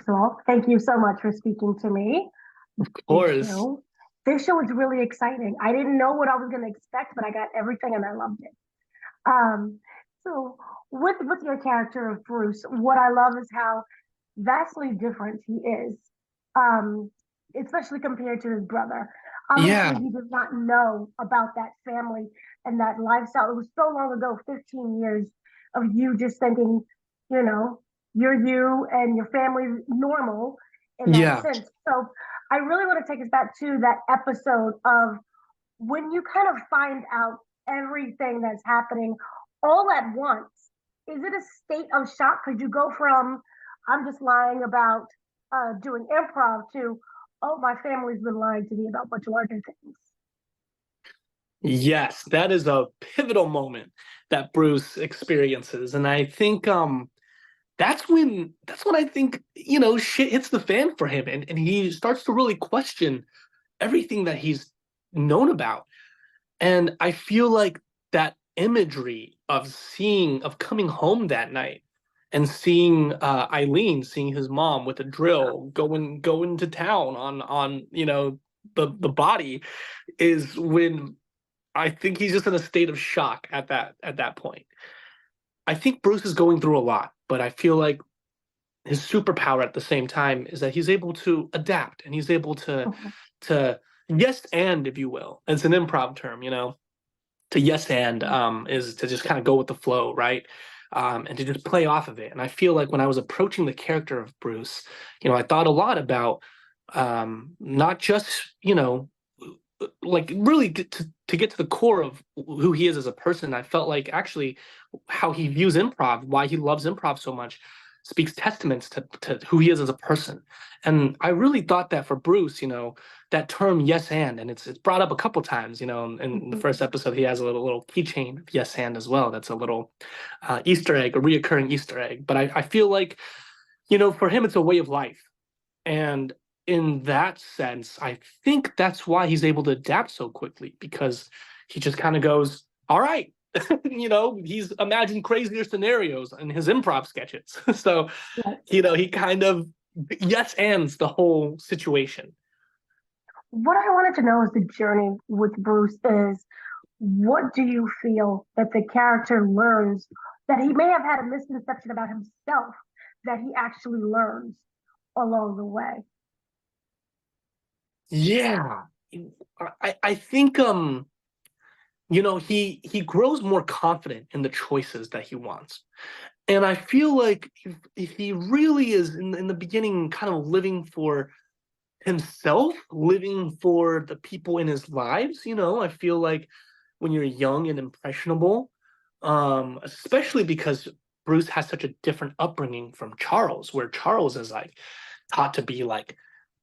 First of all, thank you so much for speaking to me. Of This course. show, this show was really exciting. I didn't know what I was going to expect, but I got everything and I loved it. Um, so with your character of Bruce, what I love is how vastly different he is, um, especially compared to his brother. Obviously, Yeah. he does not know about that family and that lifestyle. It was so long ago, 15 years of you just thinking, you know, you're you and your family's normal in that Yeah. sense. So I really want to take us back to that episode of when you kind of find out everything that's happening all at once. Is it a state of shock? Because you go from, I'm just lying about doing improv to, oh, my family's been lying to me about much larger things. Yes, that is a pivotal moment that Bruce experiences. And I think that's when I think, shit hits the fan for him and he starts to really question everything that he's known about. And I feel like that imagery of coming home that night and seeing Eileen, seeing his mom with a drill going to town on the body is when I think he's just in a state of shock at that point. I think Bruce is going through a lot, but I feel like his superpower at the same time is that he's able to adapt and he's able to yes and if you will. It's an improv term, to yes and is to just kind of go with the flow, right? And to just play off of it. And I feel like when I was approaching the character of Bruce, I thought a lot about not just, like really to get to the core of who he is as a person. I felt like actually how he views improv, why he loves improv so much, speaks testaments to who he is as a person. And I really thought that for Bruce, that term yes and it's brought up a couple times, in the Mhm. first episode he has a little keychain of yes and as well. That's a little Easter egg, a reoccurring Easter egg. But I feel like, for him it's a way of life. And in that sense, I think that's why he's able to adapt so quickly because he just kind of goes, all right. He's imagined crazier scenarios in his improv sketches. So, Yes. he kind of yes ands the whole situation. What I wanted to know is the journey with Bruce is what do you feel that the character learns that he may have had a misconception about himself that he actually learns along the way? Yeah. I think he grows more confident in the choices that he wants. And I feel like if he really is in the beginning kind of living for himself, living for the people in his lives, I feel like when you're young and impressionable, especially because Bruce has such a different upbringing from Charles, where Charles is like taught to be like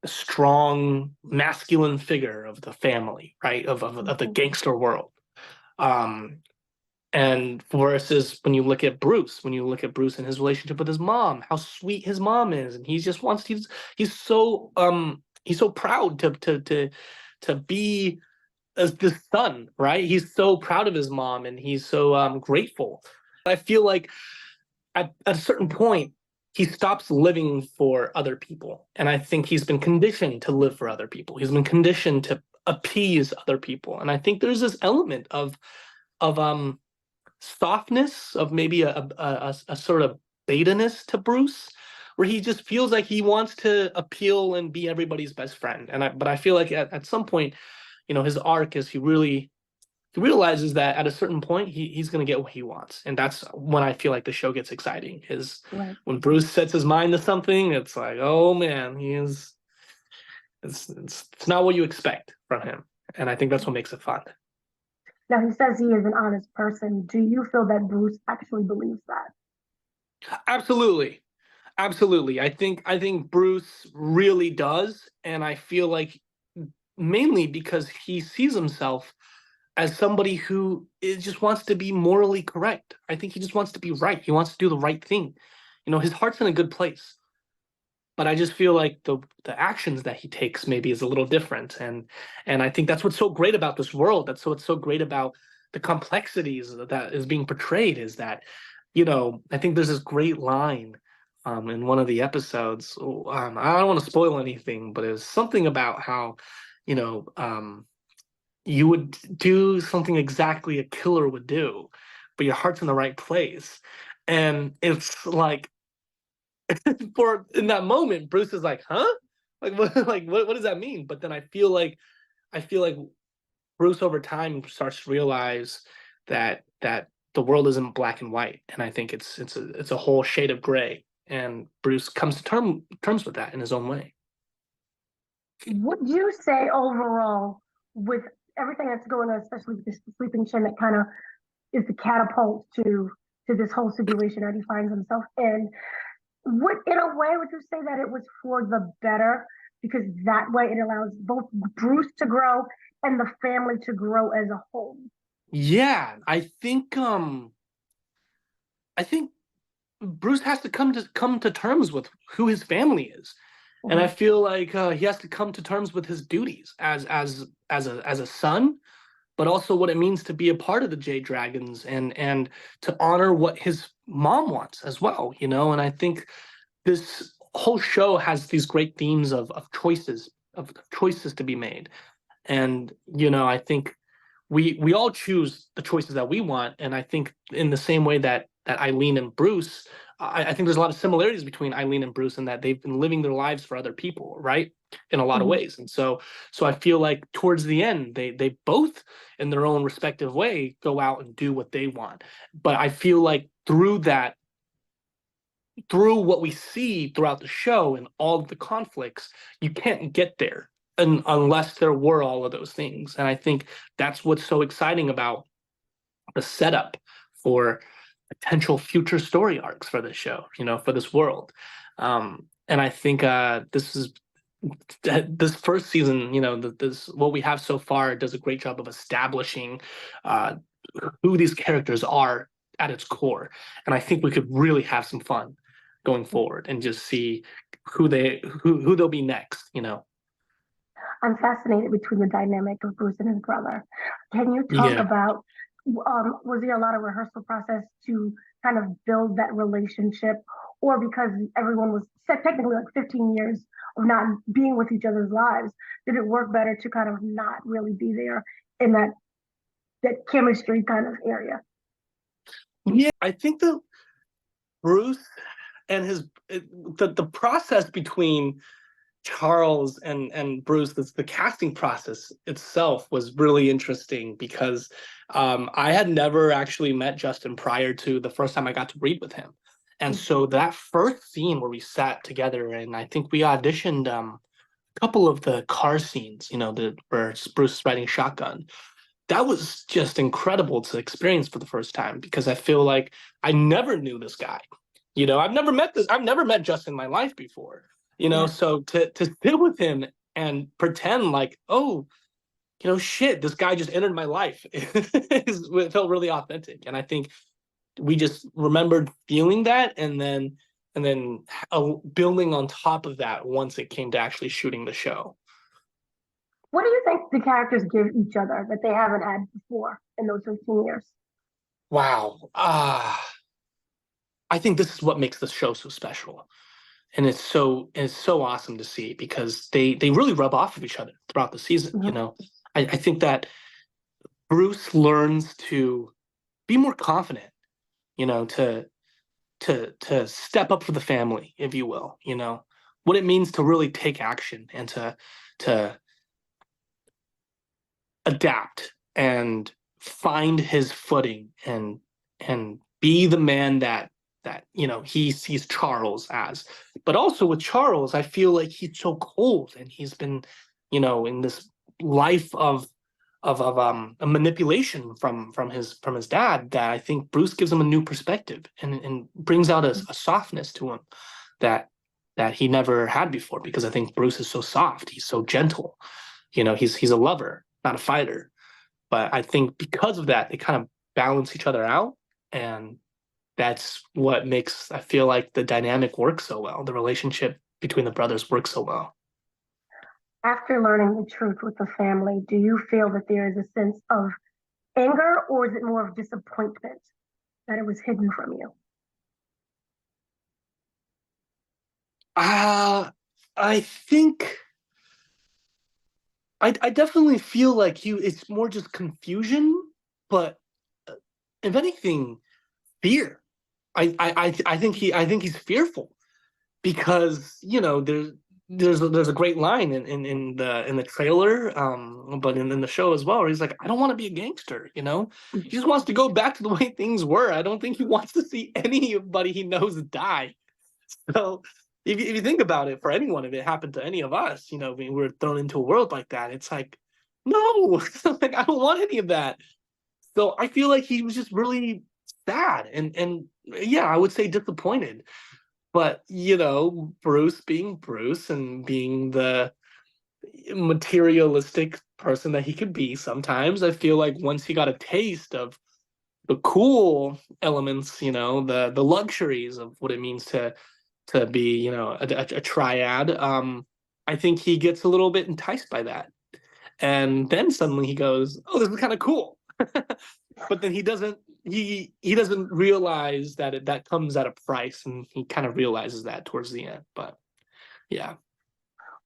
the strong masculine figure of the family, right? Of the Mhm. gangster world. Um, and versus when you look at Bruce and his relationship with his mom, how sweet his mom is, and he's so proud to be as the son, right? He's so proud of his mom and he's so grateful. I feel like at a certain point he stops living for other people, and I think he's been conditioned to live for other people. He's been conditioned to appease other people, and I think there's this element of softness, of maybe a sort of beta-ness to Bruce, where he just feels like he wants to appeal and be everybody's best friend. But I feel like at some point, his arc is he realizes that at a certain point he's gonna get what he wants. And that's when I feel like the show gets exciting, is Right. when Bruce sets his mind to something, it's like, oh man, it's not what you expect from him. And I think that's what makes it fun. Now, he says he is an honest person. Do you feel that Bruce actually believes that? Absolutely. Absolutely. I think Bruce really does, and I feel like mainly because he sees himself as somebody who just wants to be morally correct. I think he just wants to be right. He wants to do the right thing. His heart's in a good place, but I just feel like the actions that he takes maybe is a little different, and I think that's what's so great about this world. That's what's so great about the complexities that is being portrayed is that, I think there's this great line in one of the episodes. I don't want to spoil anything, but it was something about how, you know, you would do something exactly a killer would do, but your heart's in the right place. And it's like, for in that moment, Bruce is like, huh? Like what what does that mean? But then I feel like Bruce over time starts to realize that the world isn't black and white. And I think it's a whole shade of gray. And Bruce comes to terms with that in his own way. Would you say overall, with everything that's going on, especially with this sleeping Chien that kind of is the catapult to this whole situation that he finds himself in, would in a way would you say that it was for the better because that way it allows both Bruce to grow and the family to grow as a whole? Yeah, I think Bruce has to come to terms with who his family is, and I Mhm. feel like he has to come to terms with his duties as a son, but also what it means to be a part of the Jade Dragons and to honor what his mom wants as well. And I think this whole show has these great themes of choices to be made, and I think we all choose the choices that we want. And I think in the same way that Eileen and Bruce, I think there's a lot of similarities between Eileen and Bruce in that they've been living their lives for other people, right? In a lot of Mhm. ways. And so I feel like towards the end, they both in their own respective way go out and do what they want. But I feel like through what we see throughout the show and all of the conflicts, you can't get there unless there were all of those things. And I think that's what's so exciting about the setup for potential future story arcs for this show, for this world. And I think this first season, this what we have so far does a great job of establishing uh, who these characters are at its core. And I think we could really have some fun going forward and just see who they'll be next. I'm fascinated between the dynamic of Bruce and his brother. Can you talk Yeah. about, was there a lot of rehearsal process to kind of build that relationship? Or because everyone was set technically like 15 years of not being with each other's lives, did it work better to kind of not really be there in that chemistry kind of area? Yeah, I think that Bruce and the process between Charles and Bruce, the casting process itself was really interesting because I had never actually met Justin prior to the first time I got to read with him. And so that first scene where we sat together and I think we auditioned a couple of the car scenes, where Bruce is riding shotgun. That was just incredible to experience for the first time because I feel like I never knew this guy. I've never met Justin in my life before. Yeah. So to sit with him and pretend like, oh, shit, this guy just entered my life. It felt really authentic. And I think we just remembered feeling that and then building on top of that once it came to actually shooting the show. What do you think the characters give each other that they haven't had before in those 15 years? Wow. I think this is what makes this show so special. And it's so awesome to see because they really rub off of each other throughout the season. Mhm. I think that Bruce learns to be more confident, to step up for the family, if you will, what it means to really take action and to adapt and find his footing and be the man that he sees Charles as. But also with Charles, I feel like he's so cold and he's been, in this life of a manipulation from his dad that I think Bruce gives him a new perspective and brings out a softness to him that that he never had before because I think Bruce is so soft. He's so gentle. He's a lover, not a fighter. But I think because of that, they kind of balance each other out. And that's what makes I feel like the dynamic works so well. The relationship between the brothers works so well. After learning the truth with the family, do you feel that there is a sense of anger or is it more of disappointment that it was hidden from you? I think I definitely feel like it's more just confusion, but uh, if anything, fear. I think he's fearful because there's a great line in the trailer, but in the show as well, where he's like, I don't want to be a gangster, he just wants to go back to the way things were. I don't think he wants to see anybody he knows die. So if you think about it, for anyone, if it happened to any of us, we were thrown into a world like that, it's like, no, like I don't want any of that. So I feel like he was just really sad and yeah, I would say disappointed. But Bruce being Bruce and being the materialistic person that he could be sometimes, I feel like once he got a taste of the cool elements, the luxuries of what it means to be, a triad, I think he gets a little bit enticed by that. And then suddenly he goes, "Oh, this is kind of cool." But then he doesn't realize that that comes at a price, and he kind of realizes that towards the end. But yeah,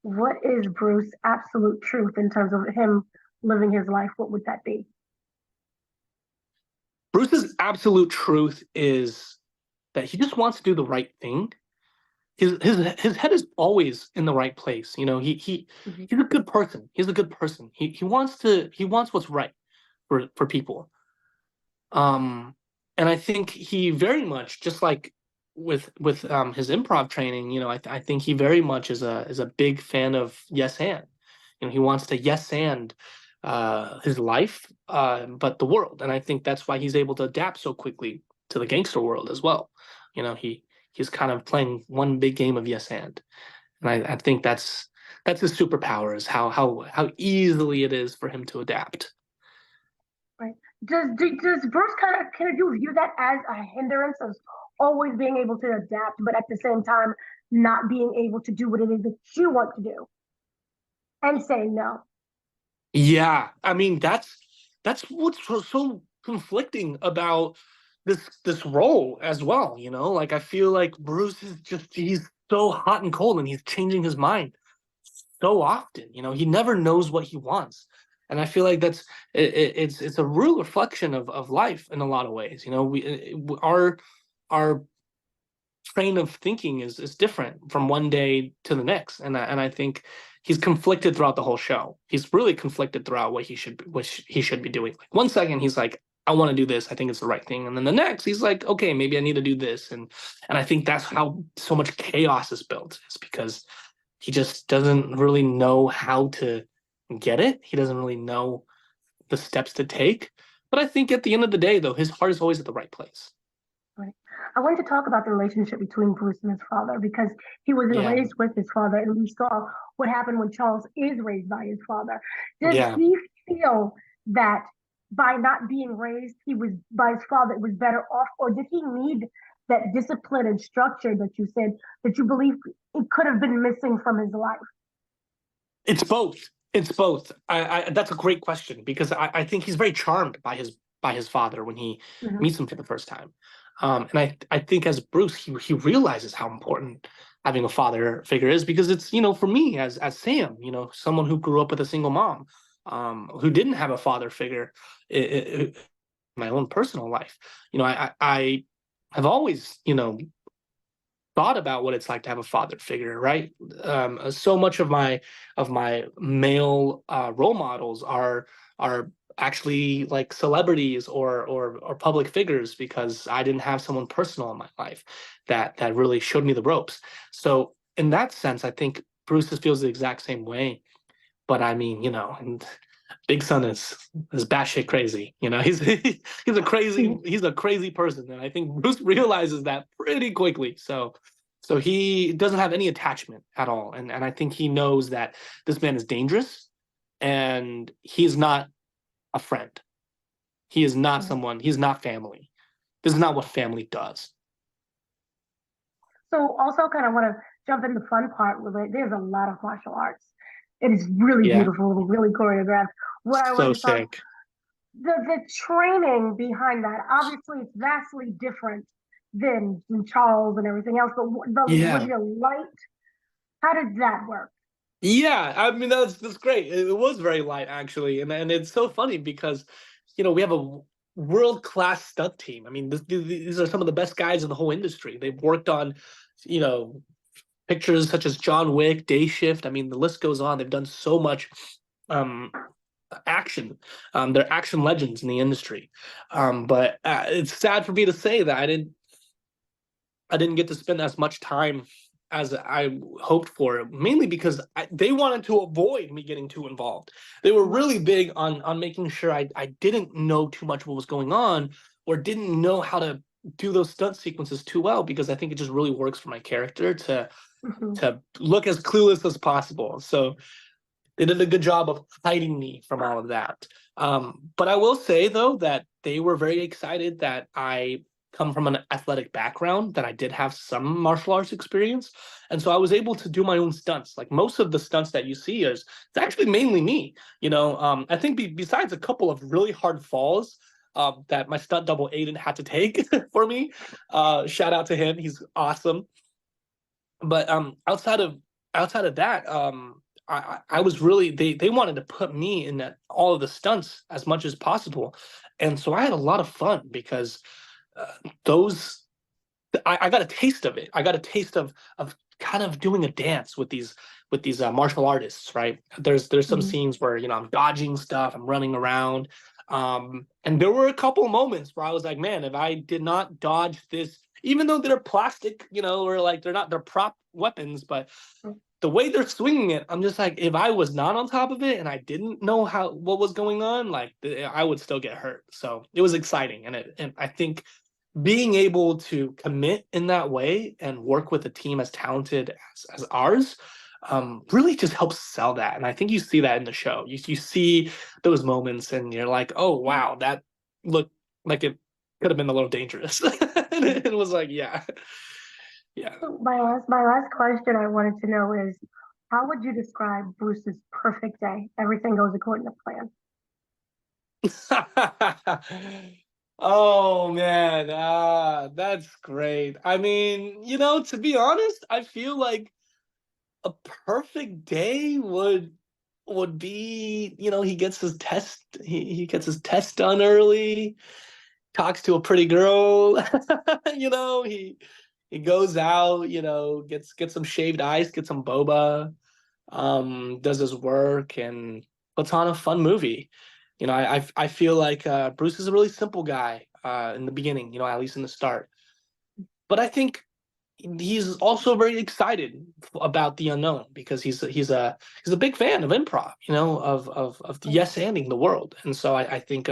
What is Bruce's absolute truth in terms of him living his life? What would that be? Bruce's absolute truth is that he just wants to do the right thing. His head is always in the right place. Mhm. He's a good person. He's a good person. He wants what's right for people. Um, and I think he very much, just like with his improv training, I think he very much is a big fan of yes and. He wants to yes and his life, but the world, and I think that's why he's able to adapt so quickly to the gangster world as well. He's kind of playing one big game of yes and I think that's his superpower, is how easily it is for him to adapt. Right. Does Bruce kind of you view that as a hindrance of always being able to adapt, but at the same time not being able to do what it is that you want to do and saying no? Yeah, I mean that's what's so conflicting about this role as well. Like I feel like Bruce is just he's so hot and cold, and he's changing his mind so often. He never knows what he wants, and I feel like it's a real reflection of life in a lot of ways. Our train of thinking is different from one day to the next, and I think he's conflicted throughout the whole show. He's really conflicted throughout what he should be doing. Like one second he's like, I want to do this, I think it's the right thing, and then the next he's like, okay, maybe I need to do this, and I think that's how so much chaos is built. It's because he just doesn't really know how to get it. He doesn't really know the steps to take. But I think at the end of the day, though, his heart is always at the right place. Right. I wanted to talk about the relationship between Bruce and his father because he wasn't Yeah, raised with his father, and we saw what happened when Charles is raised by his father. Does yeah. he feel that by not being raised, he was by his father, it was better off, or did he need that discipline and structure that you said that you believe it could have been missing from his life? It's both. It's both. That's a great question, because I think he's very charmed by his father when he Mhm. meets him for the first time. And I think as Bruce, he realizes how important having a father figure is, because it's, for me as Sam, someone who grew up with a single mom, who didn't have a father figure in my own personal life. I have always, thought about what it's like to have a father figure, right? So much of my male role models are actually like celebrities or public figures, because I didn't have someone personal in my life that really showed me the ropes. So in that sense, I think Bruce feels the exact same way. But I mean, and Big Son is batshit crazy. He's a crazy person, and I think Bruce realizes that pretty quickly. So he doesn't have any attachment at all, and I think he knows that this man is dangerous, and he's not a friend. He is not Mhm. someone. He's not family. This is not what family does. So also kind of want to jump in the fun part with it. There's a lot of martial arts. It is really Yeah, beautiful and really choreographed. What I so wanted to talk sick. the training behind that, obviously it's vastly different than Charles and everything else, but was Yeah. it a light? How did that work? Yeah, I mean that's great. It was very light actually, and it's so funny because we have a world-class stunt team. I mean, these are some of the best guys in the whole industry. They've worked on, you know, pictures such as John Wick, Day Shift. I mean, the list goes on. They've done so much um action. They're action legends in the industry. But it's sad for me to say that I didn't get to spend as much time as I hoped for, mainly because they wanted to avoid me getting too involved. They were really big on making sure I didn't know too much what was going on or didn't know how to do those stunt sequences too well, because I think it just really works for my character to Mhm. to look as clueless as possible. So they did a good job of hiding me from all of that. But I will say though that they were very excited that I come from an athletic background, that I did have some martial arts experience, and so I was able to do my own stunts. Like most of the stunts that you see is it's actually mainly me. I think besides a couple of really hard falls. That my stunt double Aiden had to take for me. Shout out to him; he's awesome. But outside of that, I was really they wanted to put me in all of the stunts as much as possible, and so I had a lot of fun because those I got a taste of it. I got a taste of kind of doing a dance with these martial artists, right? There's some Mhm. scenes where I'm dodging stuff, I'm running around, and there were a couple moments where I was like, man, if I did not dodge this, even though they're plastic, or like they're prop weapons, but the way they're swinging it, I'm just like, if I was not on top of it and I didn't know what was going on, like I would still get hurt. So it was exciting, and I think being able to commit in that way and work with a team as talented as ours really just helps sell that. And I think you see that in the show. You see those moments and you're like, oh, wow, that looked like it could have been a little dangerous. And it was like, yeah, yeah. So my last question I wanted to know is, how would you describe Bruce's perfect day? Everything goes according to plan. Oh man, that's great. I mean, to be honest, I feel like a perfect day would be, he gets his test done early, talks to a pretty girl, he goes out, gets some shaved ice, gets some boba, does his work and puts on a fun movie. I feel like Bruce is a really simple guy in the beginning, at least in the start. But I think he's also very excited about the unknown because he's a big fan of improv, of yes anding the world. And so I think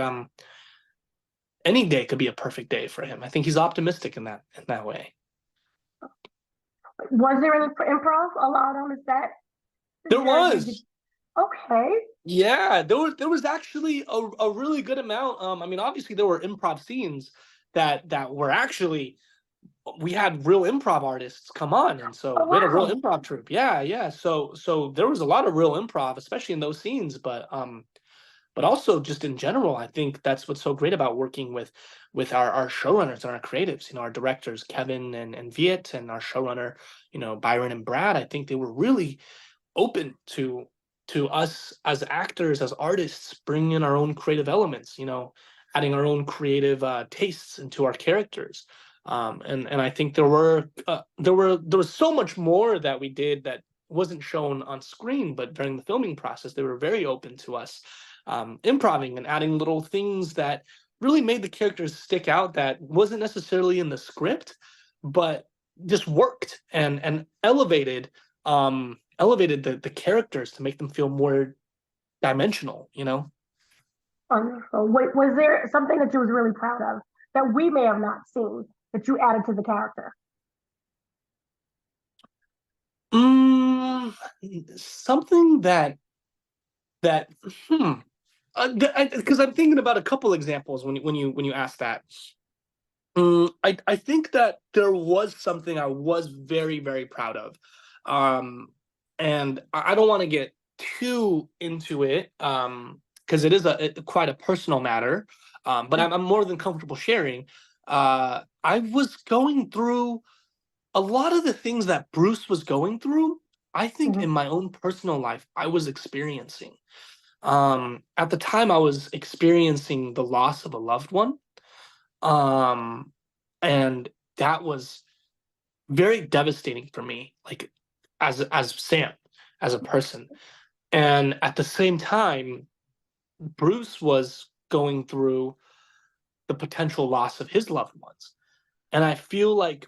any day could be a perfect day for him. I think he's optimistic in that way. Was there any improv allowed on the set? There Did you? was. Okay. Yeah, there was actually a really good amount. I mean, obviously there were improv scenes that were actually we had real improv artists come on, and Oh so we had a real wow. improv troupe. Yeah, yeah. So there was a lot of real improv, especially in those scenes. But also just in general, I think that's what's so great about working with our showrunners and our creatives. Our directors Kevin and Viet, and our showrunner, Byron and Brad. I think they were really open to us as actors, as artists, bringing in our own creative elements, adding our own creative tastes into our characters. And I think there was so much more that we did that wasn't shown on screen, but during the filming process, they were very open to us improving and adding little things that really made the characters stick out that wasn't necessarily in the script, but just worked and elevated the characters to make them feel more dimensional. Wonderful. Wait, was there something that you was really proud of that we may have not seen that you added to the character? Mm, something that hmm because I'm thinking about a couple examples when you ask that. I think that there was something I was very, very proud of. And I don't want to get too into it because it is quite a personal matter. But I'm more than comfortable sharing. I was going through a lot of the things that Bruce was going through. I think in Mhm. my own personal life, I was experiencing. At the time, I was experiencing the loss of a loved one. Um, and that was very devastating for me, like as Sam, as a person. And at the same time, Bruce was going through the potential loss of his loved ones. And I feel like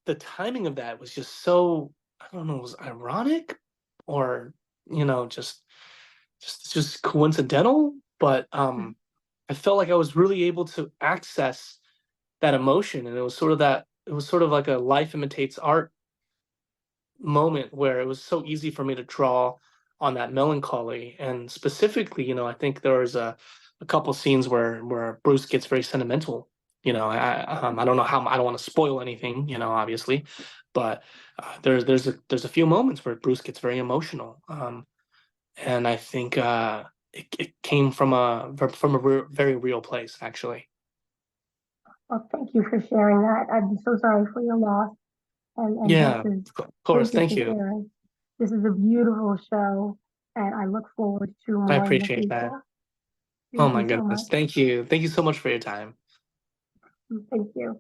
the timing of that was just so, I don't know, it was ironic or, just coincidental. But I felt like I was really able to access that emotion, and it was sort of like a life imitates art moment where it was so easy for me to draw on that melancholy. And specifically, I think there was a couple scenes where Bruce gets very sentimental. I don't know how, I don't want to spoil anything, obviously, but there's a few moments where Bruce gets very emotional. And I think it came from a very real place, actually. Well, thank you for sharing that. I'm so sorry for your loss. And this Yeah, is, of course. thank you Thank for you. sharing. This is a beautiful show, and I look forward to I more in the appreciate that. future. Oh Thank my you so goodness. much. Thank you. Thank you so much for your time. Thank you.